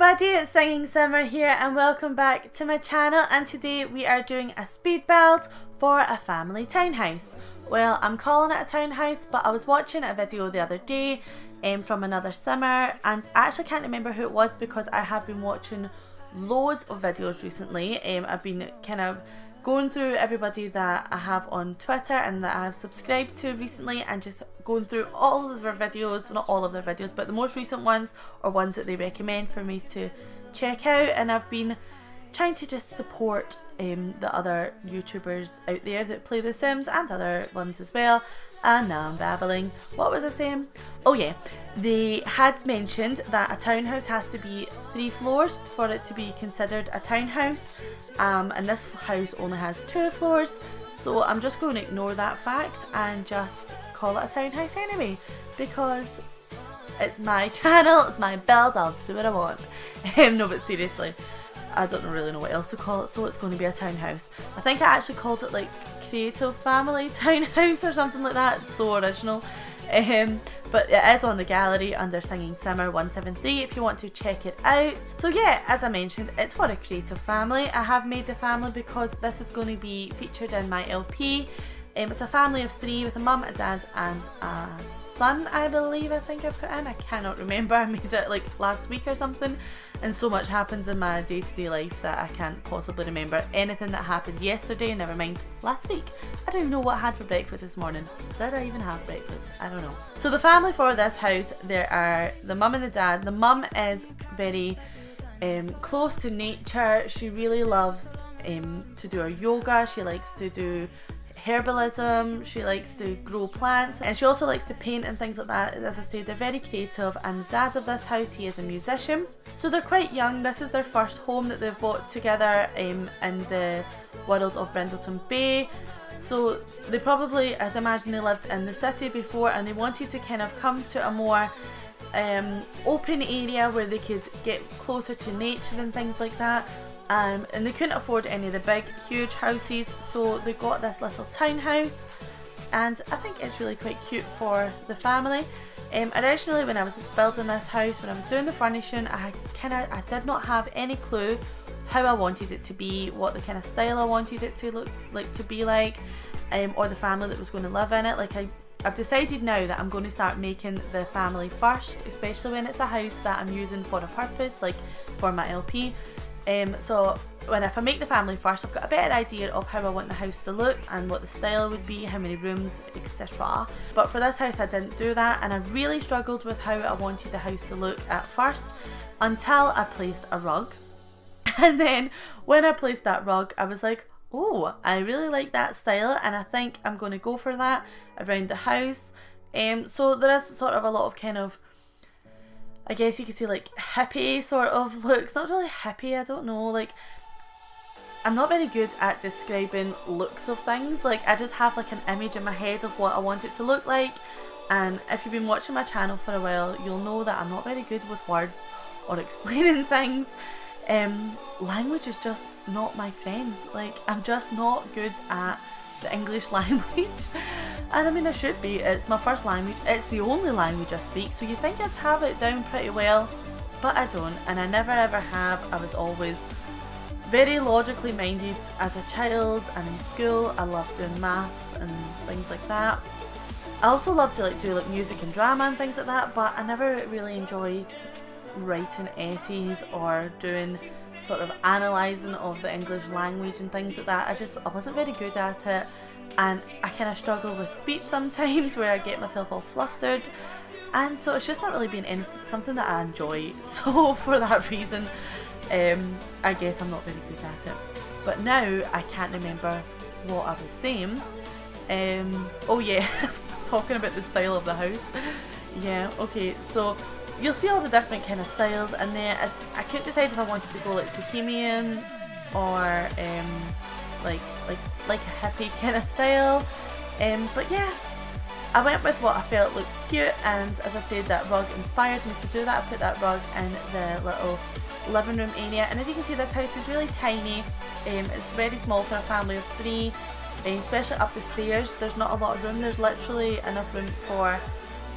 everybody, it's Singing Summer here and welcome back to my channel, and today we are doing a speed build for a family townhouse. Well, I'm calling it a townhouse, but I was watching a video the other day from another summer, and I actually can't remember who it was because I have been watching loads of videos recently. I've been kind of going through everybody that I have on Twitter and that I have subscribed to recently and just going through all of their videos, not all of their videos, but the most recent ones or ones that they recommend for me to check out. And I've been trying to just support the other YouTubers out there that play The Sims and other ones as well. And now I'm babbling. What was I saying? Oh yeah, they had mentioned that a townhouse has to be 3 floors for it to be considered a townhouse, and this house only has 2 floors, so I'm just going to ignore that fact and just call it a townhouse anyway, because it's my channel, it's my build, I'll do what I want. No, but seriously, I don't really know what else to call it, so it's going to be a townhouse. I think I actually called it like Creative Family Townhouse or something like that, so original. But it is on the gallery under Singing Summer 173 if you want to check it out. So yeah, as I mentioned, it's for a creative family. I have made the family because this is going to be featured in my LP. It's a family of 3 with a mum, a dad and a son, I believe. I think I put in, I cannot remember, I made it like last week or something, and so much happens in my day-to-day life that I can't possibly remember anything that happened yesterday, never mind last week. I don't even know what I had for breakfast this morning. Did I even have breakfast? I don't know. So the family for this house, there are the mum and the dad. The mum is very close to nature. She really loves to do her yoga. She likes to do herbalism, she likes to grow plants, and she also likes to paint and things like that. As I say, they're very creative, and the dad of this house, he is a musician. So they're quite young. This is their first home that they've bought together in the world of Bridleton Bay. So they probably, I'd imagine they lived in the city before, and they wanted to kind of come to a more open area where they could get closer to nature and things like that. And they couldn't afford any of the big, huge houses, so they got this little townhouse, and I think it's really quite cute for the family. Originally, when I was building this house, when I was doing the furnishing, I did not have any clue how I wanted it to be, what the kind of style I wanted it to look like, to be like, or the family that was going to live in it. Like I've decided now that I'm going to start making the family first, especially when it's a house that I'm using for a purpose, like for my LP. So if I make the family first, I've got a better idea of how I want the house to look and what the style would be, how many rooms, etc. But for this house I didn't do that, and I really struggled with how I wanted the house to look at first until I placed a rug. And then when I placed that rug, I was like, oh, I really like that style, and I think I'm going to go for that around the house. So there is sort of a lot of kind of, I guess you could say, like hippie sort of looks. Not really hippie, I don't know, like I'm not very good at describing looks of things. Like I just have like an image in my head of what I want it to look like, and if you've been watching my channel for a while, you'll know that I'm not very good with words or explaining things. Language is just not my friend. Like I'm just not good at the English language, and I mean I should be. It's my first language, it's the only language I speak, so you think I'd have it down pretty well, but I don't, and I never ever have. I was always very logically minded as a child, and in school I loved doing maths and things like that. I also loved to do like music and drama and things like that, but I never really enjoyed writing essays or doing sort of analysing of the English language and things like that. I wasn't very good at it, and I kind of struggle with speech sometimes where I get myself all flustered, and so it's just not really been something that I enjoy. So for that reason, I guess I'm not very good at it. But now I can't remember what I was saying. Oh yeah, talking about the style of the house. Yeah, okay, so you'll see all the different kind of styles, and then I couldn't decide if I wanted to go like bohemian or like a hippie kind of style. But yeah, I went with what I felt looked cute, and as I said, that rug inspired me to do that. I put that rug in the little living room area, and as you can see, this house is really tiny. It's very small for a family of 3, especially up the stairs. There's not a lot of room. There's literally enough room for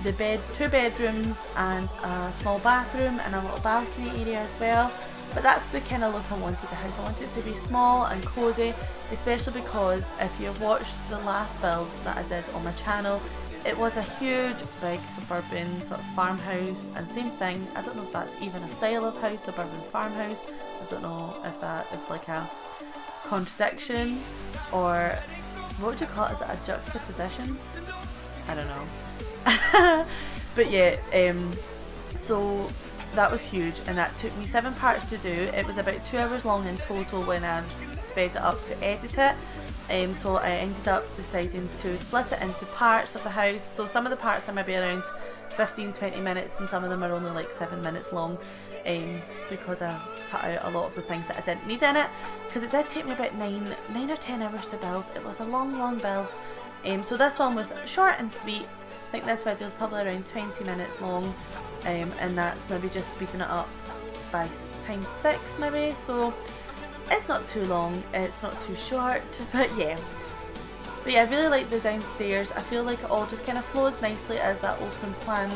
two bedrooms and a small bathroom and a little balcony area as well. But that's the kind of look I wanted the house. I wanted it to be small and cosy, especially because if you've watched the last build that I did on my channel, it was a huge big suburban sort of farmhouse, and same thing, I don't know if that's even a style of house, suburban farmhouse. I don't know if that is like a contradiction, or what would you call it? Is it a juxtaposition? I don't know. But yeah, so that was huge, and that took me 7 parts to do. It was about 2 hours long in total when I sped it up to edit it. So I ended up deciding to split it into parts of the house. So some of the parts are maybe around 15-20 minutes, and some of them are only like 7 minutes long, because I cut out a lot of the things that I didn't need in it, because it did take me about 9 or 10 hours to build. It was a long build. So this one was short and sweet. I think this video is probably around 20 minutes long, and that's maybe just speeding it up by times 6 maybe. So it's not too long, it's not too short, but yeah. But yeah, I really like the downstairs. I feel like it all just kind of flows nicely as that open plan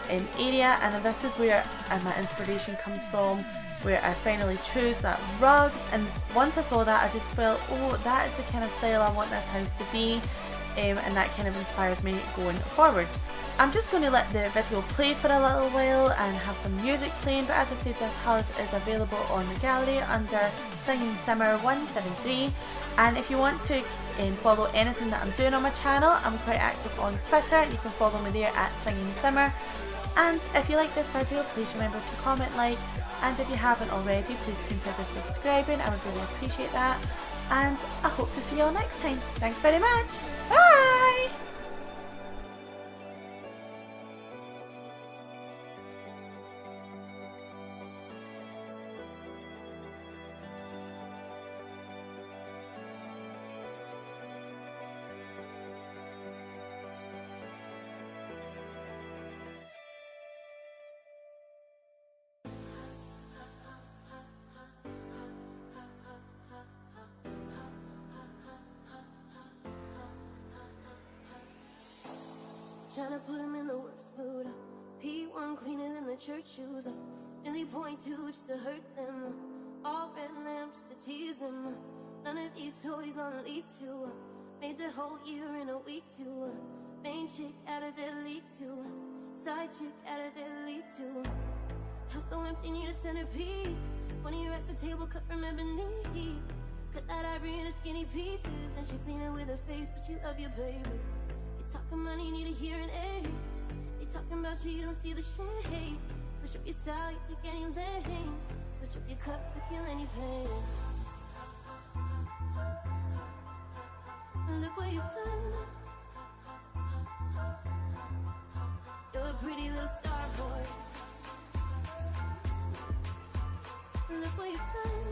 area, and this is where my inspiration comes from, where I finally chose that rug. And once I saw that, I just felt, oh, that is the kind of style I want this house to be, and that kind of inspired me going forward. I'm just going to let the video play for a little while and have some music playing, but as I said, this house is available on the gallery under Singing Simmer 173, and if you want to follow anything that I'm doing on my channel, I'm quite active on Twitter. You can follow me there at Singing Simmer. And if you like this video, please remember to comment, like, and if you haven't already, please consider subscribing. I would really appreciate that, and I hope to see you all next time. Thanks very much. Bye! Tryna put him in the worst mood. P1 cleaner than the church shoes. Really point to just to hurt them. All red lamps to tease them. None of these toys on lease to. Made the whole year in a week too. Main chick out of their league too. Side chick out of their league too. House so empty, need a centerpiece. 20 racks a table cut from ebony. Cut that ivory into skinny pieces. And she clean it with her face, but you love your baby. Talking money, need a hearing aid. They talking about you, you don't see the shade. Switch up your style, you take any lane. Switch up your cup to kill any pain. Look what you've done. You're a pretty little star boy. Look what you've done.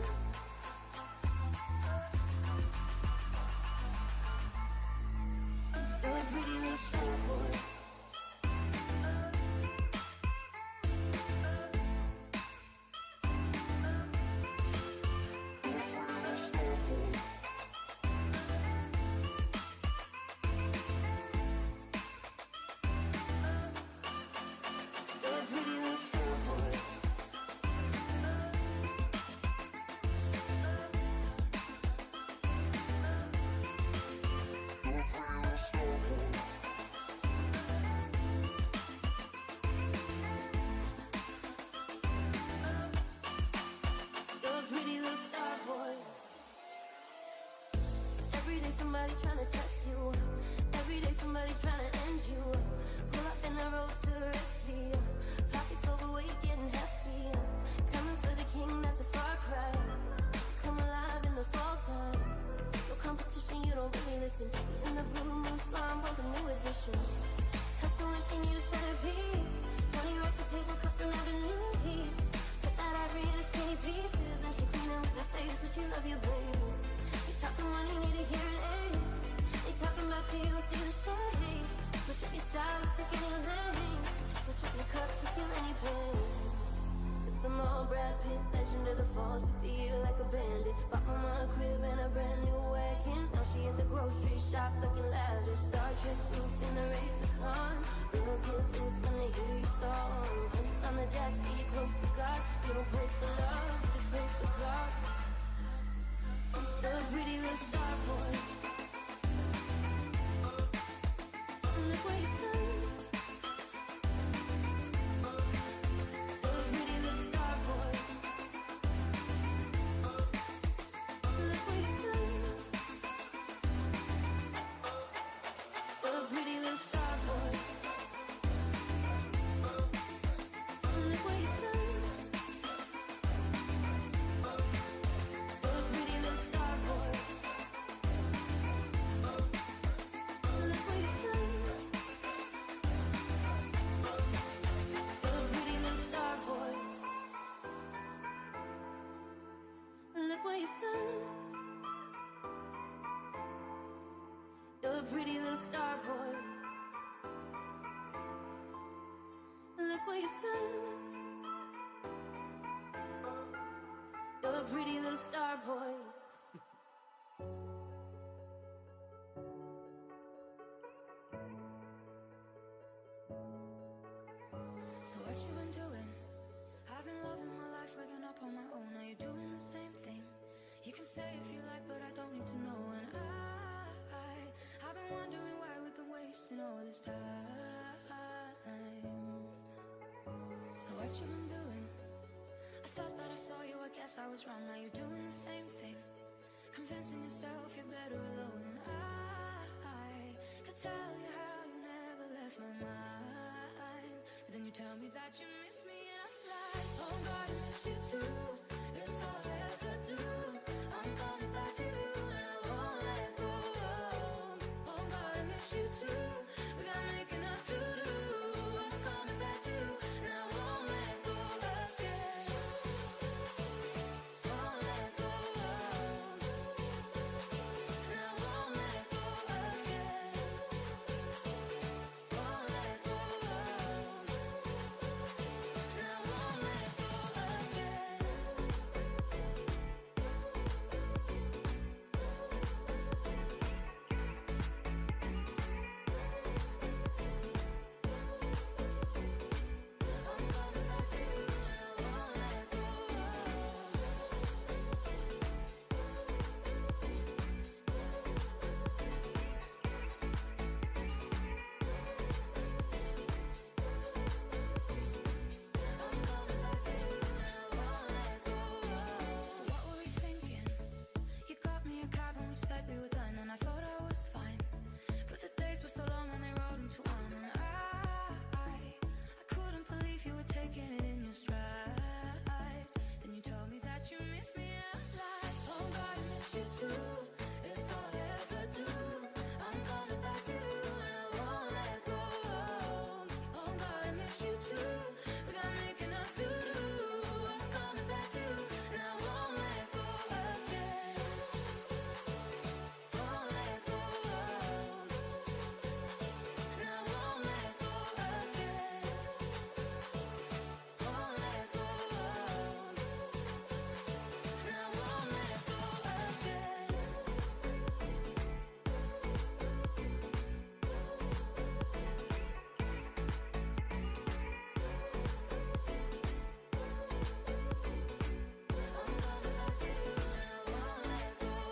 You're a pretty little star boy. Somebody trying to test you. Every day somebody trying to end you. Pull up in the road to rescue. Pockets overweight, getting hefty. Coming for the king, that's a far cry. Come alive in the fall time. No competition, you don't really listen. In the blue moon slime, bump a new edition. Hustle if you need a centerpiece. 20 racks a table cut from ebony. Cut that ivory into skinny pieces. And she clean it with her face, but she loves your baby. Talking money, need a hearing aid. They talking about you, you don't see the shade. Switch up your style, take any lane. Switch up your cup to kill any pain. With them all Brad Pitt, legend of the fall. Took the year like a bandit. Bought mama a crib and a brand new wagon. Now she at the grove. grocery shop looking lavish. Star Trek roof in the Wraith the Con. Girls get this when they hear your song. Hands on the dash, get you close to God. You don't pray for love, just pray for God. The pretty little star boy. Look what you've done. The pretty little star boy. Look what you've done. The pretty little star boy. Look what you've done. The pretty little star boy. Look what you've done. The pretty little star boy. Look what you've done. You're a pretty little star boy. Look what you've done. You're a pretty little star boy. So what you been doing? I've been loving my life, waking up on my own. Now you're doing the same thing. You can say if you like, but I don't need to know. And I've been wondering why we've been wasting all this time. So what you been doing? I thought that I saw you, I guess I was wrong. Now you're doing the same thing, convincing yourself you're better alone. And I could tell you how you never left my mind, but then you tell me that you miss me, and I'm like, oh God, I miss you too. It's all I ever do. I'm coming back to you, and I won't let go. Oh God, I miss you too. We got making up to do. I'm coming back to you, and I won't let go again. Won't let go. And I won't let go again. Won't let go. And I won't let go again. I'm coming back to you, and I won't let go. I'm coming back to you, and I won't let go. So what were we thinking? You got me a cab and we said we were done, and I thought I was fine. But the days were so long and they rolled into one, and I couldn't believe you were taking it in your stride. Then you told me that you miss me, and I'm like, oh God, I miss you too. It's all I ever do. I'm coming back to you, and I won't let go. Oh God, I miss you too. We got making up to do. I'm coming back to you, and I won't let go again. Won't let go. And I won't let go again. Won't let go. And I won't let go again. I'm coming back to you, and I won't let go. I'm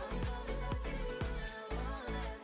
coming back to you, and I won't let go.